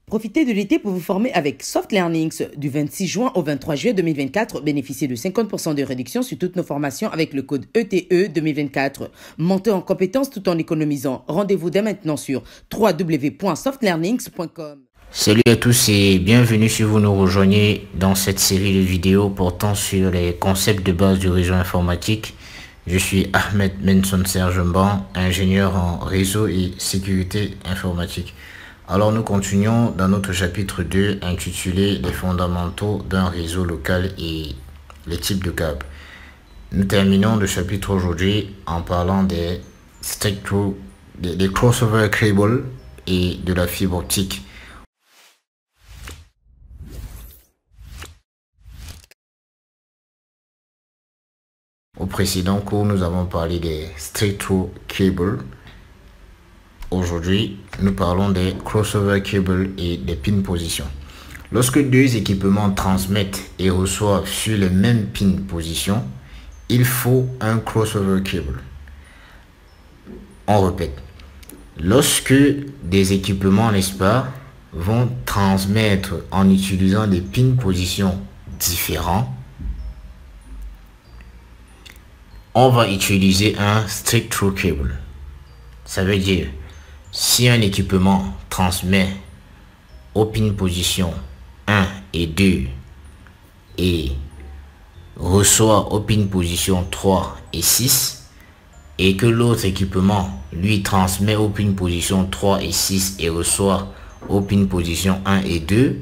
Profitez de l'été pour vous former avec Soft Learnings. Du 26 juin au 23 juillet 2024, bénéficiez de 50% de réduction sur toutes nos formations avec le code ETE 2024. Montez en compétences tout en économisant. Rendez-vous dès maintenant sur www.softlearnings.com. Salut à tous et bienvenue si vous nous rejoignez dans cette série de vidéos portant sur les concepts de base du réseau informatique. Je suis Ahmed Menson Sergemban, ingénieur en réseau et sécurité informatique. Alors nous continuons dans notre chapitre 2 intitulé Les fondamentaux d'un réseau local et les types de câbles. Nous terminons le chapitre aujourd'hui en parlant des crossover cables et de la fibre optique. Au précédent cours, nous avons parlé des straight-through cables. Aujourd'hui, nous parlons des crossover cables et des pin positions. Lorsque deux équipements transmettent et reçoivent sur les mêmes pin positions, il faut un crossover cable. On répète. Lorsque des équipements, n'est-ce pas, vont transmettre en utilisant des pin positions différents, on va utiliser un straight-through cable. Ça veut dire, si un équipement transmet aux pin position 1 et 2 et reçoit aux pin position 3 et 6 et que l'autre équipement lui transmet aux pin position 3 et 6 et reçoit aux pin position 1 et 2,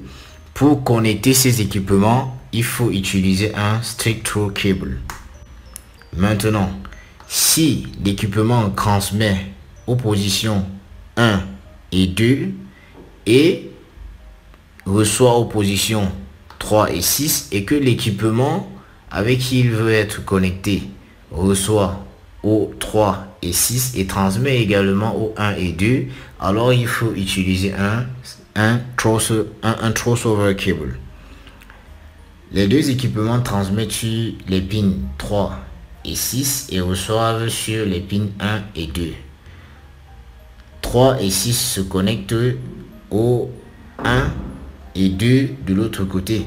pour connecter ces équipements, il faut utiliser un straight-through cable. Maintenant, si l'équipement transmet aux positions 1 et 2 et reçoit aux positions 3 et 6 et que l'équipement avec qui il veut être connecté reçoit aux 3 et 6 et transmet également aux 1 et 2, alors il faut utiliser un crossover cable. Les deux équipements transmettent sur les pins 3 et 6 et reçoivent sur les pins 1 et 2. 3 et 6 se connectent au 1 et 2 de l'autre côté.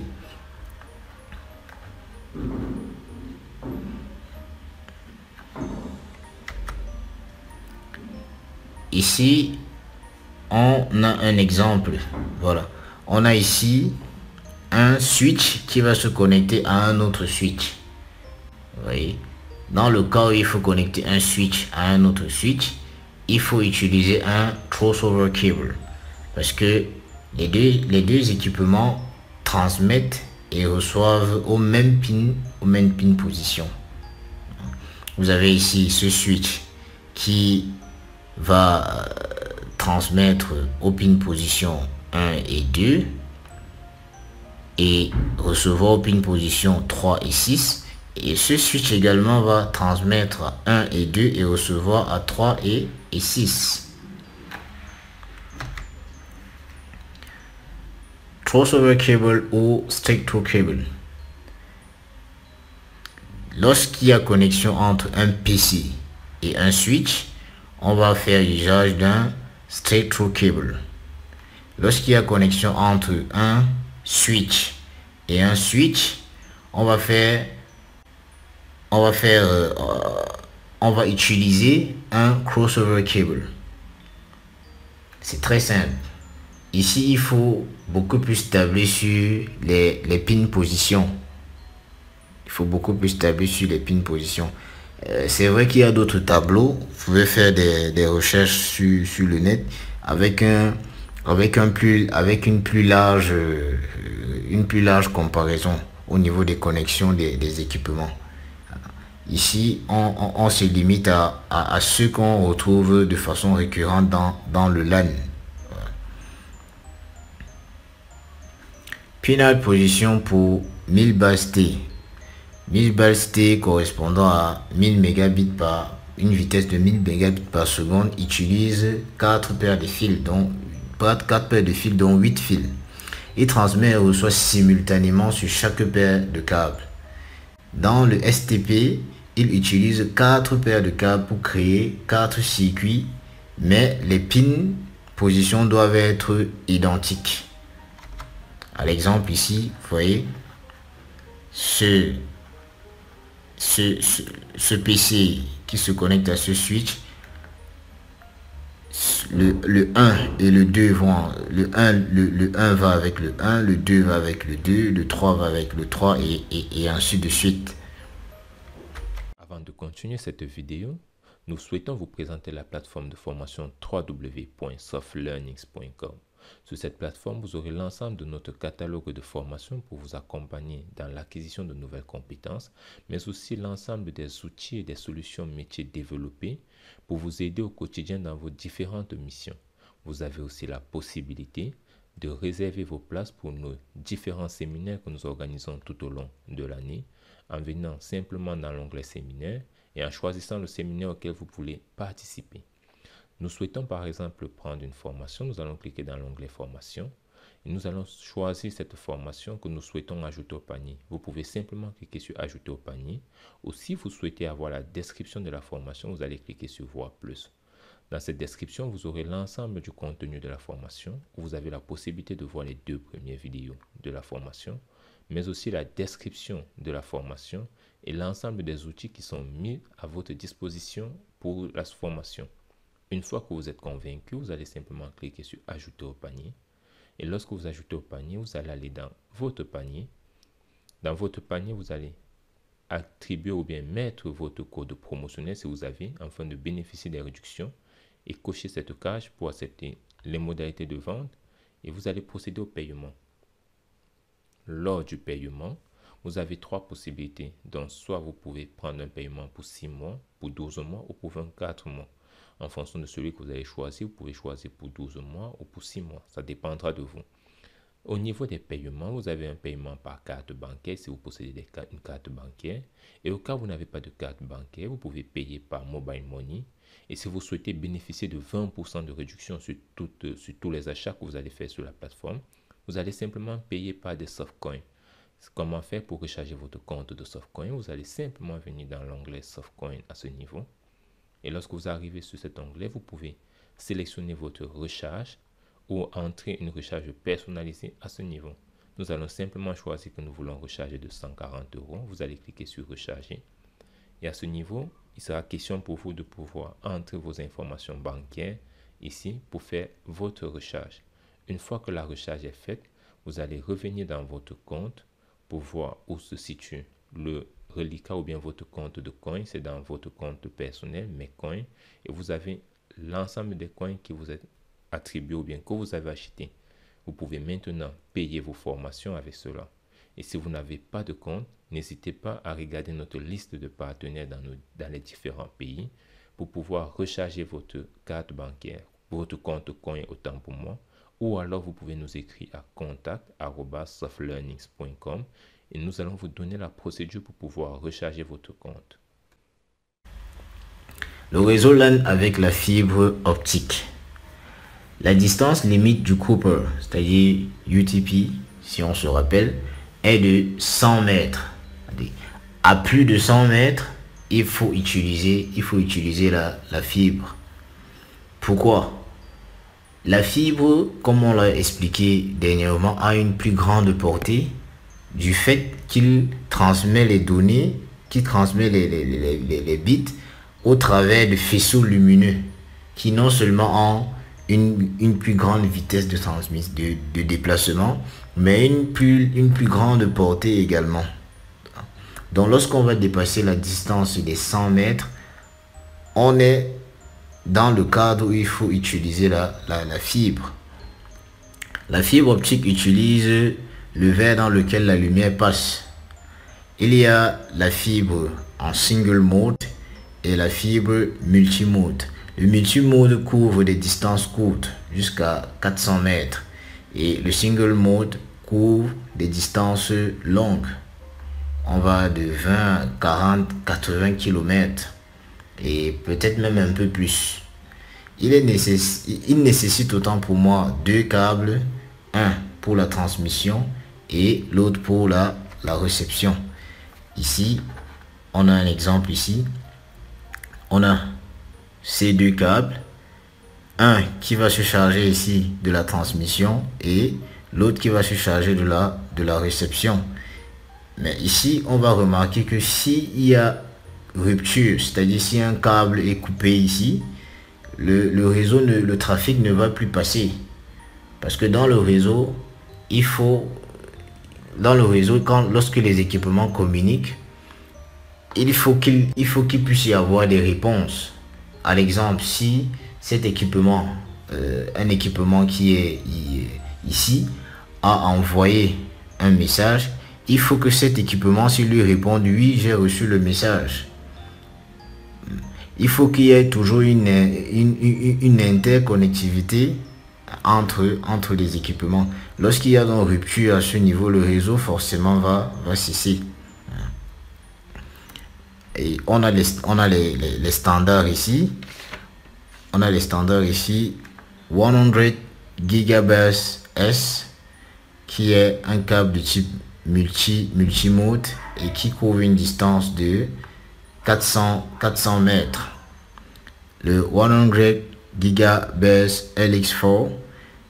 Ici, on a un exemple. Voilà. On a ici un switch qui va se connecter à un autre switch. Vous voyez? Dans le cas où il faut connecter un switch à un autre switch, il faut utiliser un crossover cable parce que les deux équipements transmettent et reçoivent aux mêmes pin position. Vous avez ici ce switch qui va transmettre aux pin position 1 et 2 et recevoir aux pin position 3 et 6. Et ce switch également va transmettre à 1 et 2 et recevoir à 3 et 6. Crossover cable ou straight-through cable. Lorsqu'il y a connexion entre un PC et un switch, on va faire usage d'un straight-through cable. Lorsqu'il y a connexion entre un switch et un switch, on va utiliser un crossover cable. C'est très simple. Ici, il faut beaucoup plus tabler sur les pin positions. Il faut beaucoup plus tabler sur les pin positions. C'est vrai qu'il y a d'autres tableaux. Vous pouvez faire des recherches sur le net avec une plus large comparaison au niveau des connexions des équipements. Ici, on se limite à ce qu'on retrouve de façon récurrente dans le LAN. Pinal position pour 1000 bases T. 1000 bases T correspondant à 1000 mégabits par une vitesse de 1000 mégabits par seconde utilise 4 paires de fils, dont 8 fils. Il transmet et reçoit simultanément sur chaque paire de câbles. Dans le STP, il utilise 4 paires de câbles pour créer 4 circuits, mais les pins positions doivent être identiques. Par exemple, ici, vous voyez, ce PC qui se connecte à ce switch, le 1 et le 2 vont, le 1 va avec le 1, le 2 va avec le 2, le 3 va avec le 3 et ainsi de suite. Avant de continuer cette vidéo, nous souhaitons vous présenter la plateforme de formation www.softlearnings.com. Sur cette plateforme, vous aurez l'ensemble de notre catalogue de formation pour vous accompagner dans l'acquisition de nouvelles compétences, mais aussi l'ensemble des outils et des solutions métiers développés pour vous aider au quotidien dans vos différentes missions. Vous avez aussi la possibilité de réserver vos places pour nos différents séminaires que nous organisons tout au long de l'année en venant simplement dans l'onglet séminaire et en choisissant le séminaire auquel vous voulez participer. Nous souhaitons par exemple prendre une formation, nous allons cliquer dans l'onglet formation et nous allons choisir cette formation que nous souhaitons ajouter au panier. Vous pouvez simplement cliquer sur ajouter au panier ou si vous souhaitez avoir la description de la formation, vous allez cliquer sur voir plus. Dans cette description, vous aurez l'ensemble du contenu de la formation. Vous avez la possibilité de voir les 2 premières vidéos de la formation, mais aussi la description de la formation et l'ensemble des outils qui sont mis à votre disposition pour la formation. Une fois que vous êtes convaincu, vous allez simplement cliquer sur ajouter au panier. Et lorsque vous ajoutez au panier, vous allez aller dans votre panier. Dans votre panier, vous allez attribuer ou bien mettre votre code promotionnel si vous avez, afin de bénéficier des réductions et cocher cette case pour accepter les modalités de vente et vous allez procéder au paiement. Lors du paiement, vous avez 3 possibilités. Donc, soit vous pouvez prendre un paiement pour 6 mois, pour 12 mois ou pour 24 mois. En fonction de celui que vous allez choisir, vous pouvez choisir pour 12 mois ou pour 6 mois. Ça dépendra de vous. Au niveau des paiements, vous avez un paiement par carte bancaire si vous possédez une carte bancaire. Et au cas où vous n'avez pas de carte bancaire, vous pouvez payer par mobile money. Et si vous souhaitez bénéficier de 20% de réduction sur tous les achats que vous allez faire sur la plateforme, vous allez simplement payer par des softcoins. Comment faire pour recharger votre compte de softcoin? Vous allez simplement venir dans l'onglet softcoin à ce niveau. Et lorsque vous arrivez sur cet onglet, vous pouvez sélectionner votre recharge ou entrer une recharge personnalisée à ce niveau. Nous allons simplement choisir que nous voulons recharger de 140 €. Vous allez cliquer sur recharger. Et à ce niveau, il sera question pour vous de pouvoir entrer vos informations bancaires ici pour faire votre recharge. Une fois que la recharge est faite, vous allez revenir dans votre compte pour voir où se situe le reliquat ou bien votre compte de coins. C'est dans votre compte personnel, mes coins, et vous avez l'ensemble des coins qui vous est attribué ou bien que vous avez acheté. Vous pouvez maintenant payer vos formations avec cela. Et si vous n'avez pas de compte, n'hésitez pas à regarder notre liste de partenaires dans les différents pays pour pouvoir recharger votre carte bancaire, votre compte coin autant pour moi, ou alors vous pouvez nous écrire à contact@softlearnings.com et nous allons vous donner la procédure pour pouvoir recharger votre compte. Le réseau LAN avec la fibre optique. La distance limite du Cooper, c'est-à-dire UTP, si on se rappelle, est de 100 mètres. À plus de 100 mètres, il faut utiliser la fibre. Pourquoi? La fibre, comme on l'a expliqué dernièrement, a une plus grande portée du fait qu'il transmet les données, qu'il transmet les bits au travers de faisceaux lumineux qui non seulement ont une plus grande vitesse de transmission, de déplacement, mais une plus grande portée également. Donc lorsqu'on va dépasser la distance des 100 mètres, on est dans le cadre où il faut utiliser la fibre. La fibre optique utilise le verre dans lequel la lumière passe. Il y a la fibre en single mode et la fibre multimode. Le multimode couvre des distances courtes jusqu'à 400 mètres et le single mode couvre des distances longues. On va de 20, 40, 80 km et peut-être même un peu plus. Il nécessite autant pour moi 2 câbles, un pour la transmission et l'autre pour la réception. Ici, on a un exemple ici. On a ces 2 câbles, un qui va se charger ici de la transmission et l'autre qui va se charger de la réception. Mais ici, on va remarquer que s'il y a rupture, c'est-à-dire si un câble est coupé ici, le trafic ne va plus passer. Parce que dans le réseau, lorsque les équipements communiquent, il faut qu'il puisse y avoir des réponses. À l'exemple, si cet équipement, un équipement qui est ici, a envoyé un message, il faut que cet équipement, s'il lui répond oui, j'ai reçu le message. Il faut qu'il y ait toujours une interconnectivité entre les équipements. Lorsqu'il y a donc rupture à ce niveau, le réseau forcément va cesser. Et on a les standards ici. On a les standards ici. 100 Gigabits S, qui est un câble de type multimode et qui couvre une distance de 400 mètres. Le 100 Gigabits LX4,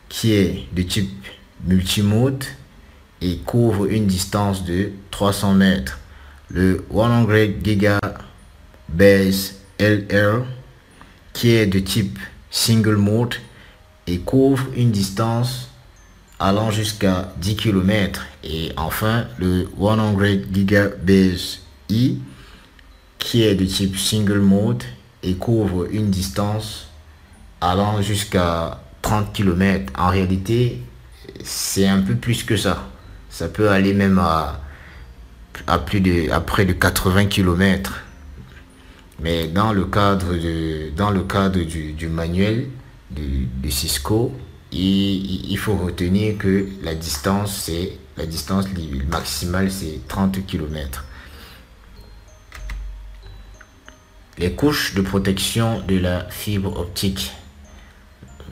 qui est de type multimode et couvre une distance de 300 mètres. Le 100 Gigabits LR, qui est de type single mode et couvre une distance allant jusqu'à 10 km. Et enfin, le 100 Gigabits I, qui est de type single mode et couvre une distance allant jusqu'à 30 km. En réalité, c'est un peu plus que ça. Ça peut aller même à près de 80 km. Mais dans le cadre du manuel de Cisco, il faut retenir que la distance maximale, c'est 30 km. Les couches de protection de la fibre optique.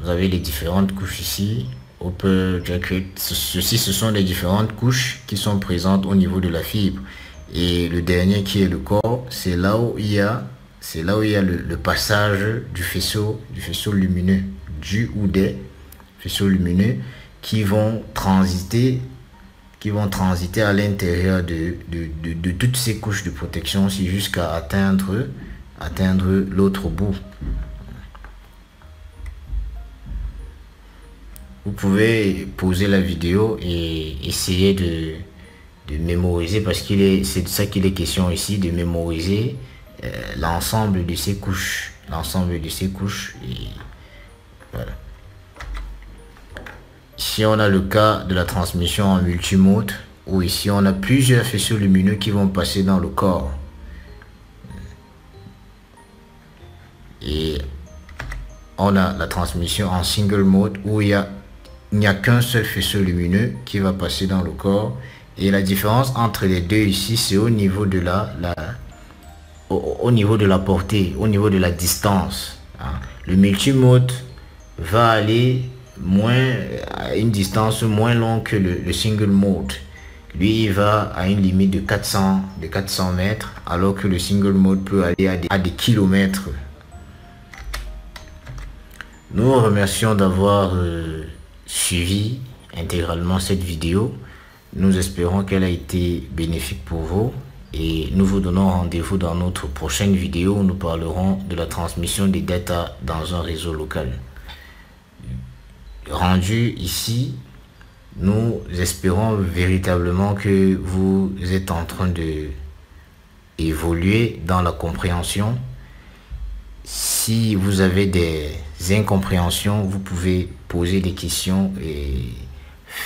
Vous avez les différentes couches ici. Upper jacket. Ceci, ce sont les différentes couches qui sont présentes au niveau de la fibre. Et le dernier qui est le corps, c'est là où il y a le passage du faisceau lumineux, du ou des faisceaux lumineux qui vont transiter à l'intérieur de toutes ces couches de protection jusqu'à atteindre l'autre bout. Vous pouvez poser la vidéo et essayer de mémoriser, parce c'est de ça qu'il est question ici, de mémoriser l'ensemble de ces couches. Et voilà. Ici on a le cas de la transmission en multimode, où ici on a plusieurs faisceaux lumineux qui vont passer dans le corps. Et on a la transmission en single mode, où il n'y a qu'un seul faisceau lumineux qui va passer dans le corps. Et la différence entre les deux ici, c'est au niveau de au niveau de la portée, au niveau de la distance. Le multimode va aller à une distance moins longue que le single mode. Lui, il va à une limite de 400 mètres, alors que le single mode peut aller à des kilomètres. Nous remercions d'avoir suivi intégralement cette vidéo. Nous espérons qu'elle a été bénéfique pour vous et nous vous donnons rendez-vous dans notre prochaine vidéo où nous parlerons de la transmission des data dans un réseau local. Rendu ici, nous espérons véritablement que vous êtes en train de évoluer dans la compréhension. Si vous avez des incompréhensions, vous pouvez poser des questions et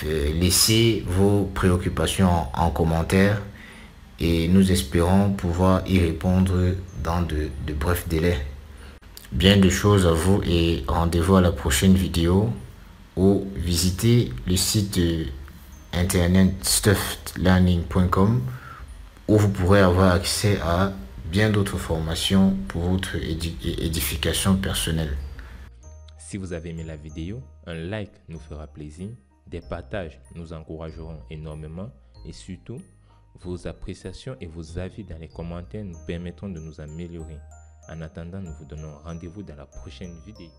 laisser vos préoccupations en commentaire, et nous espérons pouvoir y répondre dans de brefs délais. Bien de choses à vous et rendez-vous à la prochaine vidéo, ou visitez le site internet stuffedlearning.com où vous pourrez avoir accès à bien d'autres formations pour votre édification personnelle. Si vous avez aimé la vidéo, un like nous fera plaisir, des partages nous encourageront énormément et surtout, vos appréciations et vos avis dans les commentaires nous permettront de nous améliorer. En attendant, nous vous donnons rendez-vous dans la prochaine vidéo.